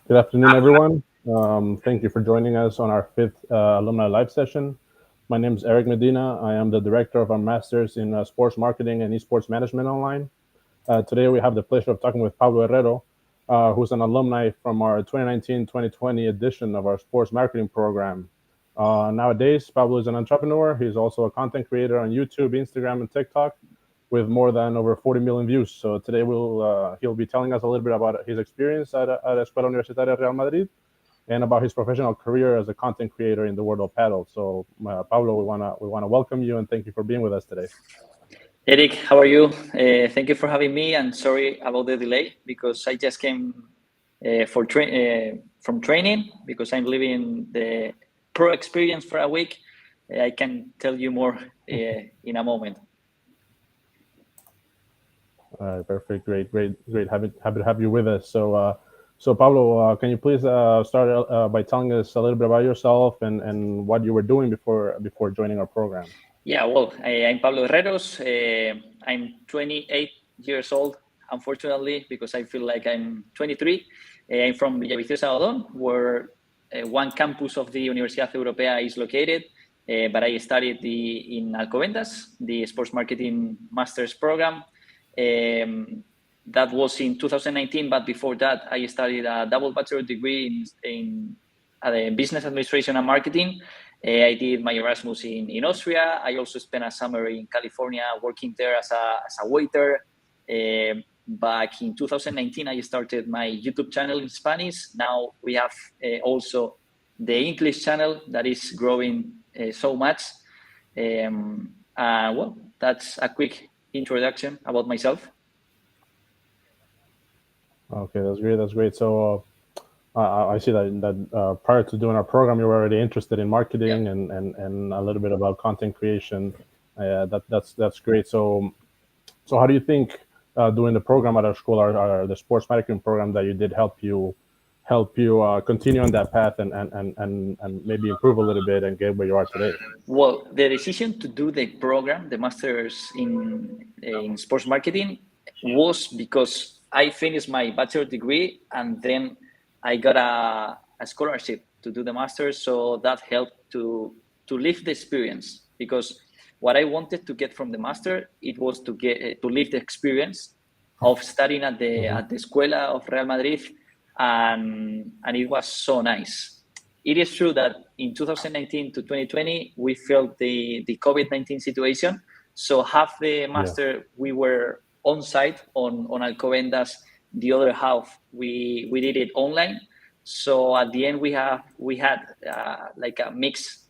Good afternoon, everyone. Thank you for joining us on our fifth alumni live session. My name is Eric Medina. I am the director of our master's in sports marketing and esports management online. Today, we have the pleasure of talking with Pablo Herrero, who's an alumni from our 2019-2020 edition of our sports marketing program. Nowadays, Pablo is an entrepreneur. He's also a content creator on YouTube, Instagram, and TikTok, with more than over 40 million views. So today he'll be telling us a little bit about his experience at Escuela Universitaria Real Madrid and about his professional career as a content creator in the world of paddle. So Pablo, we wanna welcome you and thank you for being with us today. Eric, how are you? Thank you for having me, and sorry about the delay because I just came from training because I'm living the pro experience for a week. I can tell you more in a moment. All right, perfect, great. Happy to have you with us. So Pablo, can you please start by telling us a little bit about yourself and what you were doing before joining our program? Yeah, well, I'm Pablo Herreros. I'm 28 years old, unfortunately, because I feel like I'm 23. I'm from Villaviciosa, Odón, where one campus of the Universidad Europea is located. But I studied in Alcobendas, the sports marketing master's program. That was in 2019, but before that, I studied a double bachelor degree in business administration and marketing. I did my Erasmus in Austria. I also spent a summer in California working there as a waiter. Back in 2019, I started my YouTube channel in Spanish. Now we have also the English channel that is growing so much. Well, that's a quick introduction about myself. Okay, that's great. So I see that prior to doing our program, you were already interested in marketing, Yeah. and a little bit about content creation. That's great. So how do you think doing the program at our school, the sports marketing program that you did, help you continue on that path and maybe improve a little bit and get where you are today? Well, the decision to do the program, the master's in sports marketing, was because I finished my bachelor degree and then I got a scholarship to do the master's. So that helped to live the experience, because what I wanted to get from the master, it was to live the experience of studying at the Escuela of Real Madrid, and it was so nice. It is true that in 2019 to 2020, we felt the COVID-19 situation. So half the master, we were on site on Alcobendas. The other half, we did it online. So at the end, we had like a mix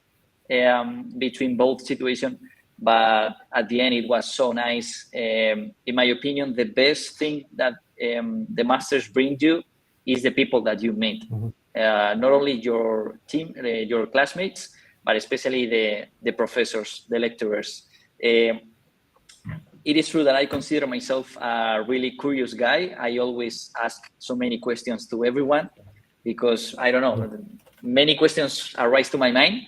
between both situations. But at the end, it was so nice. In my opinion, the best thing that the masters bring you is the people that you meet. Not only your team, your classmates, but especially the professors, the lecturers. It is true that I consider myself a really curious guy. I always ask so many questions to everyone because, I don't know, many questions arise to my mind.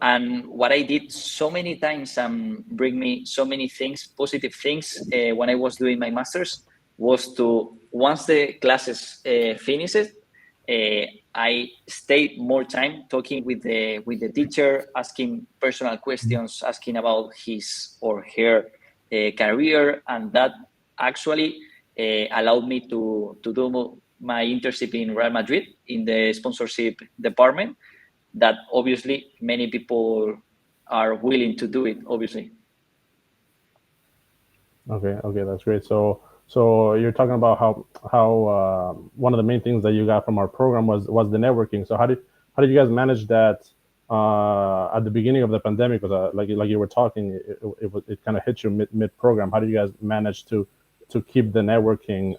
And what I did so many times and bring me so many things, positive things, when I was doing my master's, was to, once the classes finished, I stayed more time talking with the teacher, asking personal questions, asking about his or her career, and that actually allowed me to do my internship in Real Madrid in the sponsorship department. That obviously many people are willing to do it, obviously. Okay, that's great. So you're talking about how one of the main things that you got from our program was the networking. So how did you guys manage that at the beginning of the pandemic? Because like you were talking, it kind of hit you mid program. How did you guys manage to keep the networking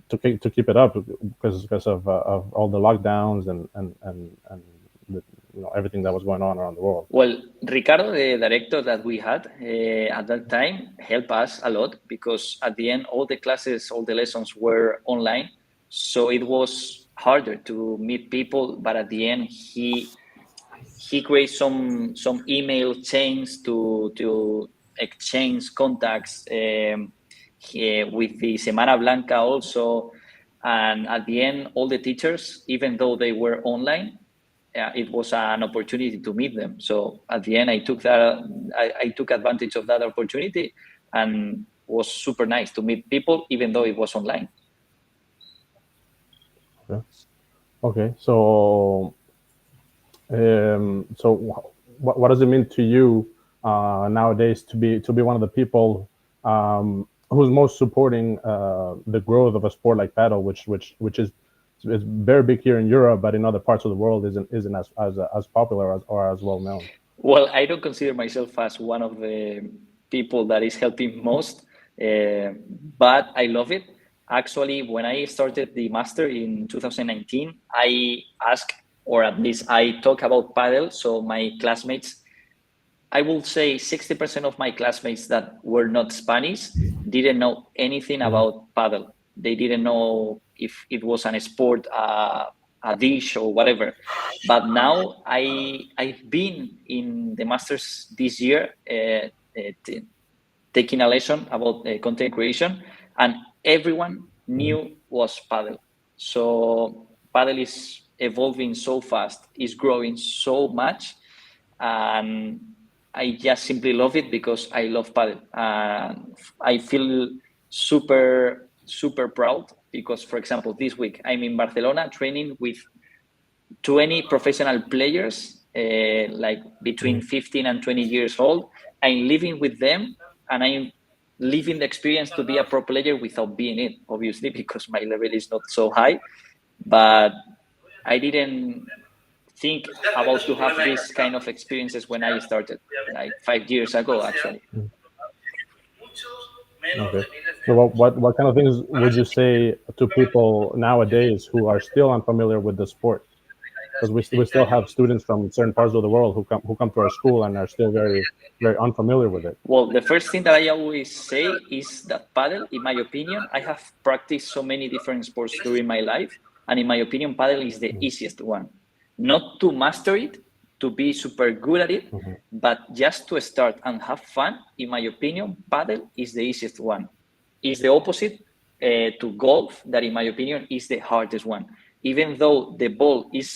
to keep it up because of all the lockdowns and the, everything that was going on around the world? Well, Ricardo, the director that we had at that time, helped us a lot because at the end, all the classes, all the lessons were online. So it was harder to meet people, but at the end, he created some email chains to exchange contacts with the Semana Blanca also. And at the end, all the teachers, even though they were online, it was an opportunity to meet them. So at the end, I took that. I took advantage of that opportunity, and was super nice to meet people, even though it was online. Okay. Okay. So what does it mean to you nowadays to be one of the people who's most supporting the growth of a sport like paddle, which is very big here in Europe, but in other parts of the world isn't as popular or as well known. Well, I don't consider myself as one of the people that is helping most, but I love it. Actually, when I started the master in 2019, I asked, or at least I talk about paddle. So my classmates, I will say 60% of my classmates that were not Spanish didn't know anything Mhm. about paddle. They didn't know if it was an sport, a dish or whatever. But now I've been in the masters this year, taking a lesson about content creation, and everyone Mhm. knew was paddle. So paddle is evolving so fast, is growing so much, and I just simply love it because I love paddle. I feel super proud because, for example, this week I'm in Barcelona training with 20 professional players, like between Mhm. 15 and 20 years old. I'm living with them, and I'm living the experience to be a pro player without being it, obviously, because my level is not so high. But I didn't think about to have this kind of experiences when I started, like 5 years ago, actually. Okay. So what kind of things would you say to people nowadays who are still unfamiliar with the sport? Because we still have students from certain parts of the world who come to our school and are still very unfamiliar with it. Well, the first thing that I always say is that paddle, in my opinion, I have practiced so many different sports during my life, and in my opinion, paddle is the Mhm. easiest one. Not to master it, to be super good at it, Mhm. but just to start and have fun. In my opinion, paddle is the easiest one. Is the opposite to golf, that in my opinion is the hardest one. Even though the ball is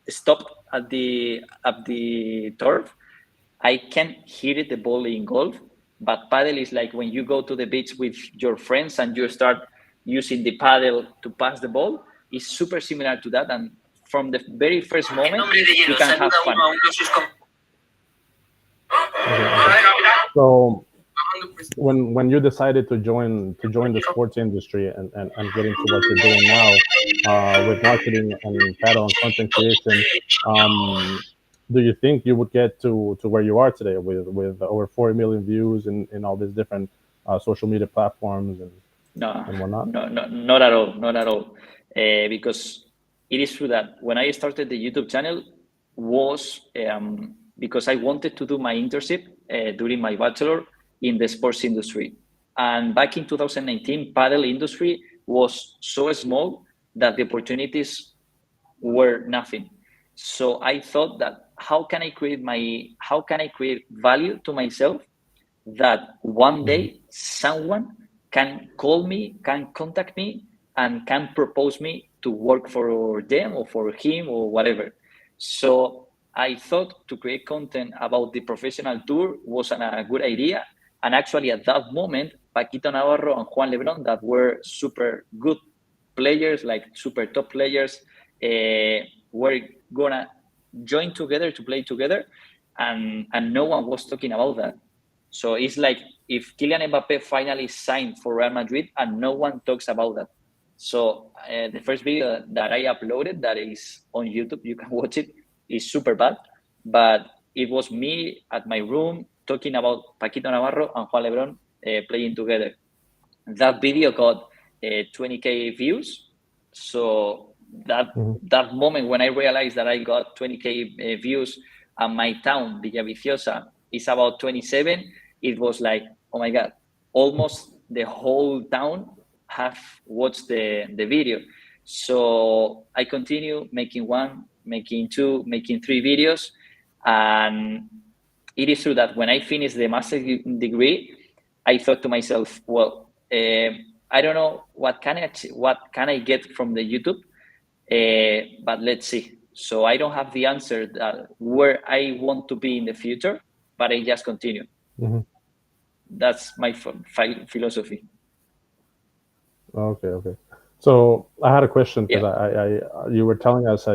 stopped at the turf, I can hit it the ball in golf, but paddle is like when you go to the beach with your friends and you start using the paddle to pass the ball. It's super similar to that, and from the very first moment, you can have fun. Okay. Okay. So when you decided to join the sports industry and get into what you're doing now with marketing and paddle and content creation, um, do you think you would get to where you are today with over 40 million views in all these different social media platforms No, and whatnot? no, not at all, not at all. Because it is true that when I started the YouTube channel was because I wanted to do my internship during my bachelor in the sports industry. And back in 2019, paddle industry was so small that the opportunities were nothing. So I thought that how can I create value to myself that one Hmm. day someone can call me, can contact me, and can propose me to work for them or for him or whatever. So I thought to create content about the professional tour was a good idea. And actually, at that moment, Paquito Navarro and Juan Lebron, that were super good players, like super top players, were gonna join together to play together, and no one was talking about that. So it's like if Kylian Mbappe finally signed for Real Madrid and no one talks about that. So the first video that I uploaded that is on YouTube, you can watch it, is super bad, but it was me at my room talking about Paquito Navarro and Juan Lebron playing together. That video got 20K views. So Hmm. that moment when I realized that I got 20K views and my town, Villaviciosa, is about 27, it was like, oh my God, almost the whole town have watched the video. So I continue making one, making two, making three videos. And it is true that when I finished the master's degree, I thought to myself, well, I don't know what can I get from the YouTube, but let's see. So I don't have the answer that where I want to be in the future, but I just continue. Hmm. That's my philosophy. Okay, okay. So I had a question because Yeah, you were telling us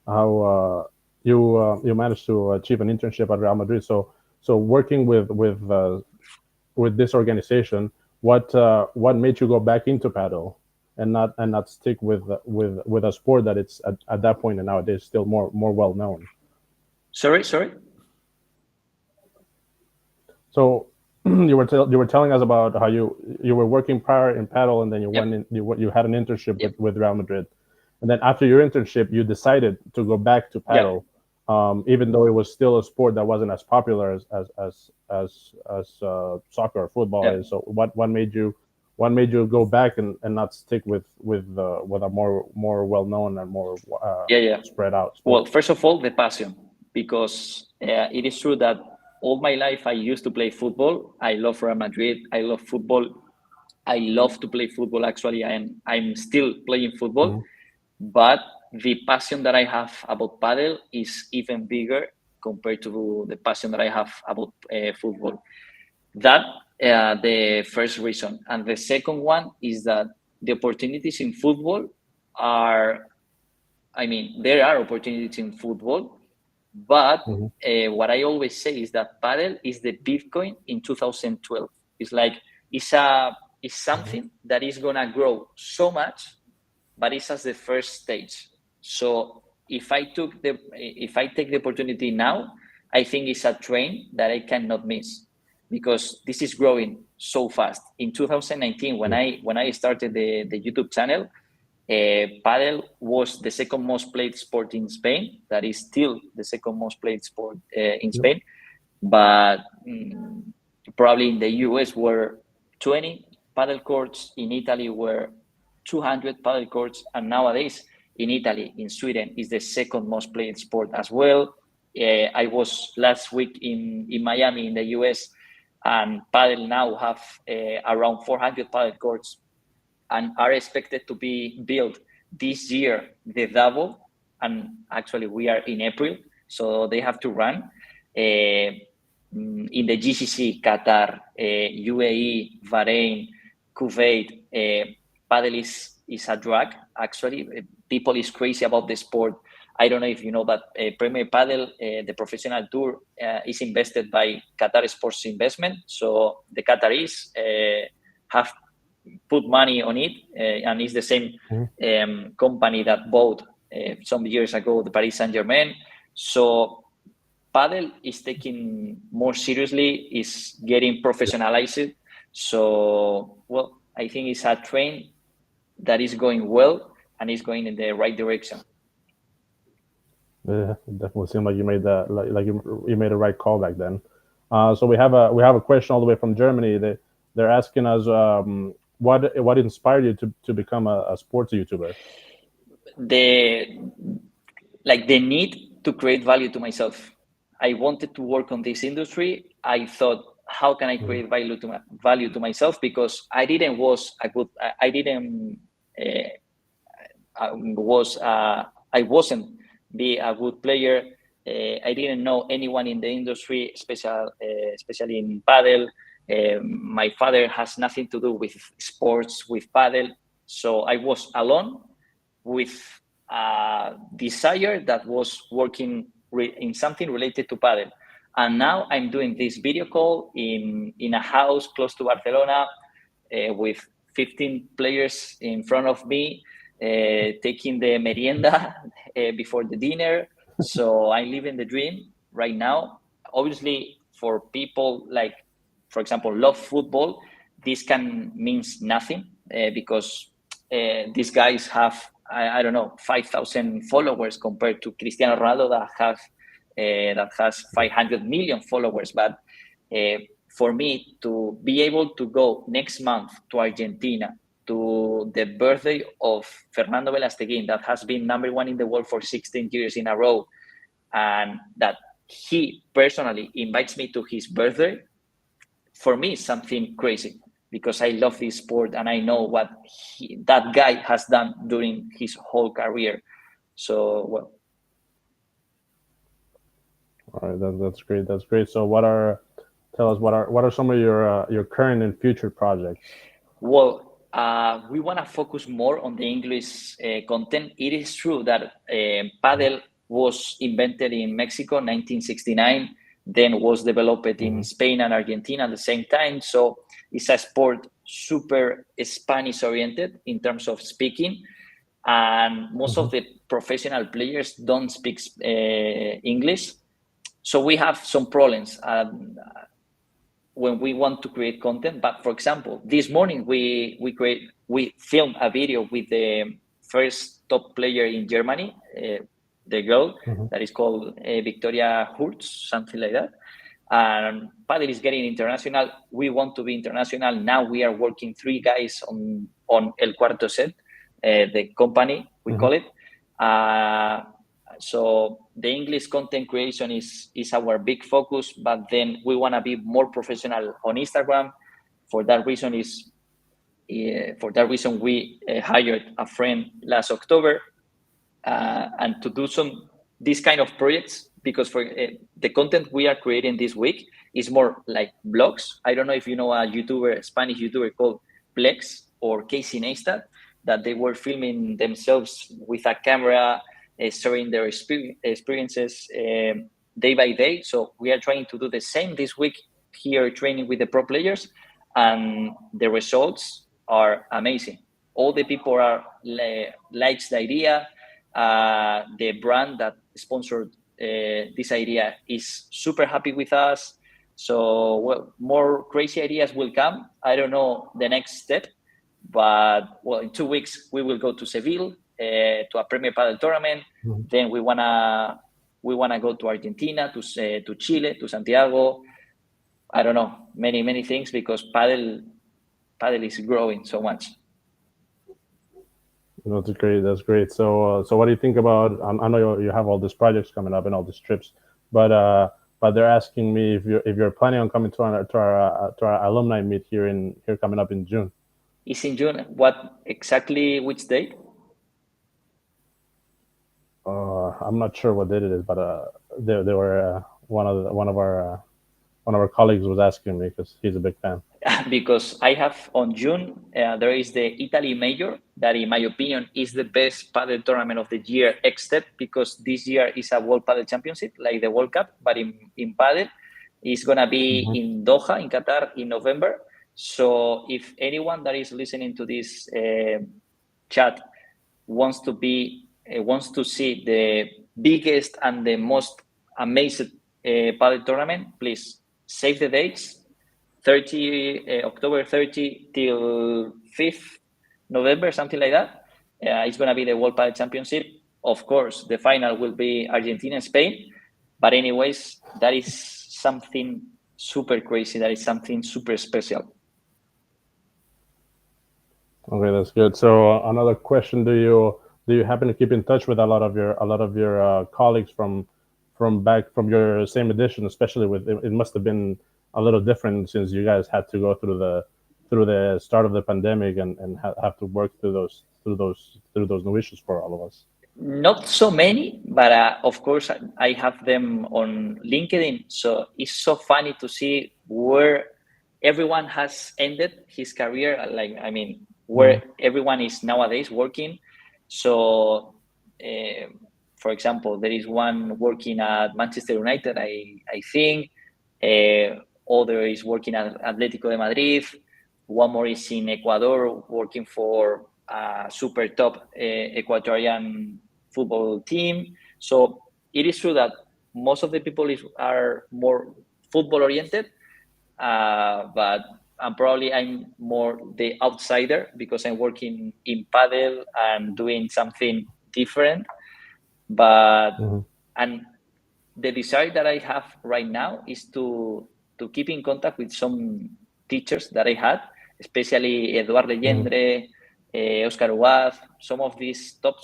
how you managed to achieve an internship at Real Madrid. So working with this organization, what made you go back into paddle and not stick with a sport that it's at that point and nowadays still more well known? sorry. So you were telling us about how you were working prior in paddle, and then you Yep, went in you had an internship yep, with Real Madrid, and then after your internship you decided to go back to yeah, paddle, even though it was still a sport that wasn't as popular as soccer or football yeah, is. So what made you go back and not stick with a more well known and more yeah. spread out Well, sport? first of all, the passion, because it is true that all my life I used to play football. I love Real Madrid. I love football. I love to play football. Actually, I'm still playing football, Hmm. but the passion that I have about paddle is even bigger compared to the passion that I have about football. That the first reason, and the second one is that the opportunities in football are. I mean, there are opportunities in football, but Hmm. what I always say is that paddle is the Bitcoin in 2012. It's like it's a it's something that is gonna grow so much, but it's as the first stage. So if I take the opportunity now, I think it's a train that I cannot miss because this is growing so fast. In 2019, Yeah. when I started the YouTube channel, paddle was the second most played sport in Spain. That is still the second most played sport in Yep. Spain, but probably in the US were 20 paddle courts. In Italy were 200 paddle courts, and nowadays in Italy, in Sweden, is the second most played sport as well. I was last week in Miami in the US, and paddle now have around 400 paddle courts and are expected to be built this year the double. And actually we are in April, so they have to run in the GCC, Qatar, UAE, Bahrain, Kuwait. Paddle is a drug. Actually, people is crazy about the sport. I don't know if you know, but Premier Paddle, the professional tour, is invested by Qatar Sports Investment. So the Qataris have put money on it, and it's the same Hmm. company that bought some years ago the Paris Saint-Germain. So paddle is taking more seriously, is getting professionalized. So well, I think it's a train that is going well and is going in the right direction. Yeah, it definitely seemed like you made that like you made a right call back then. So we have a question all the way from Germany. They're asking us what inspired you to become a sports YouTuber. The the need to create value to myself. I wanted to work on this industry. I thought, how can I Hmm. create value to myself? Because I didn't was a good. I didn't uh, was I wasn't be a good player. I didn't know anyone in the industry, especially in paddle. My father has nothing to do with sports, with paddle, so I was alone with a desire that was working in something related to paddle. And now I'm doing this video call in a house close to Barcelona with 15 players in front of me, taking the merienda before the dinner. So I'm living the dream right now. Obviously, for people like, for example, love football, this can means nothing because these guys have I don't know 5,000 followers compared to Cristiano Ronaldo that has 500 million followers. But uh, for me to be able to go next month to Argentina to the birthday of Fernando Velasteguin, that has been number one in the world for 16 years in a row, and that he personally invites me to his birthday, for me, is something crazy. because I love this sport and I know what that guy has done during his whole career. So, well. All right, that's great. That's great. So, tell us what are some of your current and future projects? Well, we want to focus more on the English content. It is true that paddle was invented in Mexico in 1969, then was developed in Spain and Argentina at the same time. So it's a sport super Spanish oriented in terms of speaking. And most of the professional players don't speak English. So we have some problems when we want to create content. But for example, this morning we filmed a video with the first top player in Germany, the girl that is called Victoria Hurts, something like that. And Padel is getting international. We want to be international. Now we are working 3 guys on El Cuarto Set, the company we call it. So the English content creation is our big focus, but then we want to be more professional on Instagram. For that reason we hired a friend last October and to do these kind of projects, because for the content we are creating this week is more like blogs. I don't know if you know a Spanish YouTuber called Plex or Casey Neistat, that they were filming themselves with a camera, sharing their experiences day by day. So we are trying to do the same this week here, training with the pro players, and the results are amazing. All the people likes the idea. The brand that sponsored this idea is super happy with us. So, well, more crazy ideas will come. I don't know the next step, but well, in 2 weeks we will go to Seville to a Premier Padel tournament. Then we wanna go to Argentina, to Chile, to Santiago. I don't know, many things, because padel is growing so much. That's great. That's great. So, what do you think about? I know you have all these projects coming up and all these trips, but they're asking me if you're planning on coming to our alumni meet here coming up in June. It's in June. What exactly? Which date? I'm not sure what date it is, but they were one of our colleagues was asking me because he's a big fan. Because I have on June, there is the Italy Major, that in my opinion is the best padel tournament of the year, except because this year is a World Padel Championship, like the World Cup, but in padel. It's going to be in Doha, in Qatar, in November. So if anyone that is listening to this chat wants to see the biggest and the most amazing padel tournament, please save the dates. October 30 till 5th November, something like that. It's going to be the World Padel Championship. Of course, the final will be Argentina and Spain. But anyways, that is something super crazy. That is something super special. Okay, that's good. So another question: Do you happen to keep in touch with a lot of your colleagues from your same edition? Especially with it must have been a little different since you guys had to go through the start of the pandemic and have to work through those new issues for all of us. Not so many, but of course I have them on LinkedIn. So it's so funny to see where everyone has ended his career. Where everyone is nowadays working. So, for example, there is one working at Manchester United, I think. Other is working at Atletico de Madrid. One more is in Ecuador, working for a super top Ecuadorian football team. So it is true that most of the people are more football oriented, but I'm more the outsider because I'm working in padel and doing something different. But and the desire that I have right now is to keep in contact with some teachers that I had, especially Eduard Legendre, Oscar Uaz, some of these top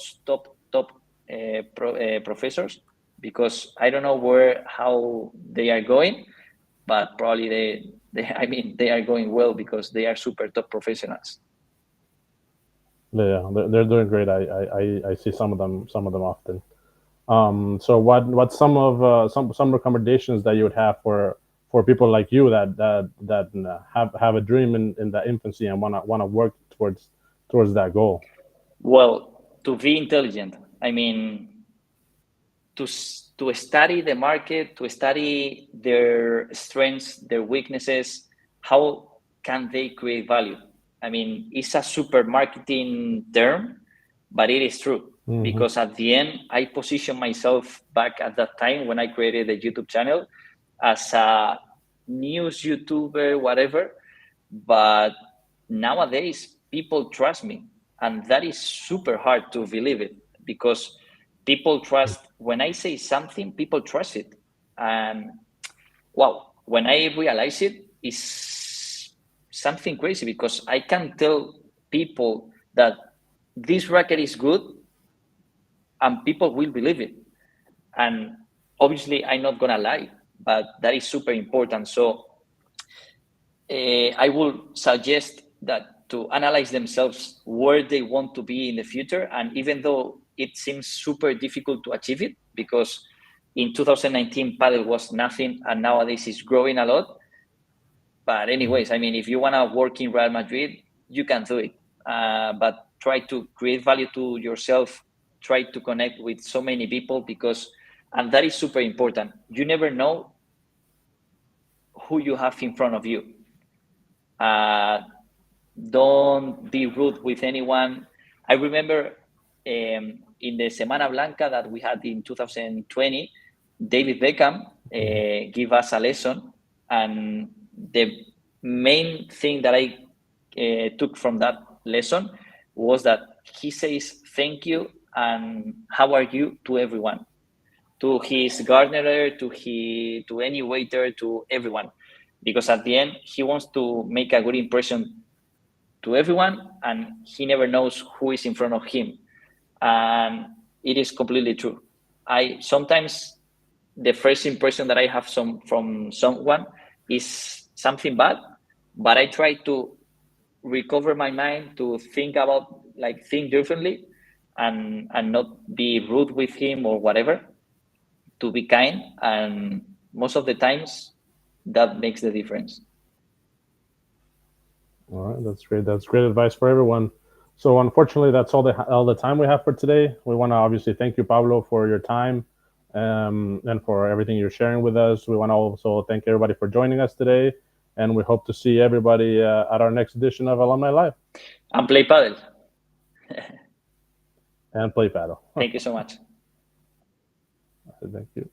professors, because I don't know how they are going, but probably I mean, they are going well because they are super top professionals. Yeah, they're doing great. I see some of them often. So what's some of some recommendations that you would have for people like you that have a dream in the infancy and wanna work towards that goal? Well, to be intelligent, I mean, to study the market, to study their strengths, their weaknesses, how can they create value? I mean, it's a super marketing term, but it is true Hmm. because at the end, I position myself back at that time when I created the YouTube channel as a news YouTuber, whatever. But nowadays, people trust me, and that is super hard to believe it because people trust when I say something, people trust it. And wow, when I realize it, is something crazy because I can tell people that this racket is good and people will believe it. And obviously, I'm not gonna lie, but that is super important. So I would suggest that to analyze themselves where they want to be in the future. And even though it seems super difficult to achieve it, because in 2019, paddle was nothing, and nowadays it's growing a lot. But anyways, I mean, if you want to work in Real Madrid, you can do it. But try to create value to yourself. Try to connect with so many people because, and that is super important. You never know who you have in front of you. Uh, don't be rude with anyone. I remember in the Semana Blanca that we had in 2020, David Beckham gave us a lesson, and the main thing that I took from that lesson was that he says thank you and how are you to everyone, to his gardener, to any waiter, to everyone, because at the end he wants to make a good impression to everyone, and he never knows who is in front of him. And it is completely true. I sometimes the first impression that I have from someone is something bad, but I try to recover my mind to think about think differently and not be rude with him or whatever, to be kind, and most of the times that makes the difference. All right, that's great. That's great advice for everyone. So unfortunately, that's all the time we have for today. We want to obviously thank you, Pablo, for your time and for everything you're sharing with us. We want to also thank everybody for joining us today, and we hope to see everybody at our next edition of Alumni Live And play paddle. and play paddle. Thank you so much. Thank you.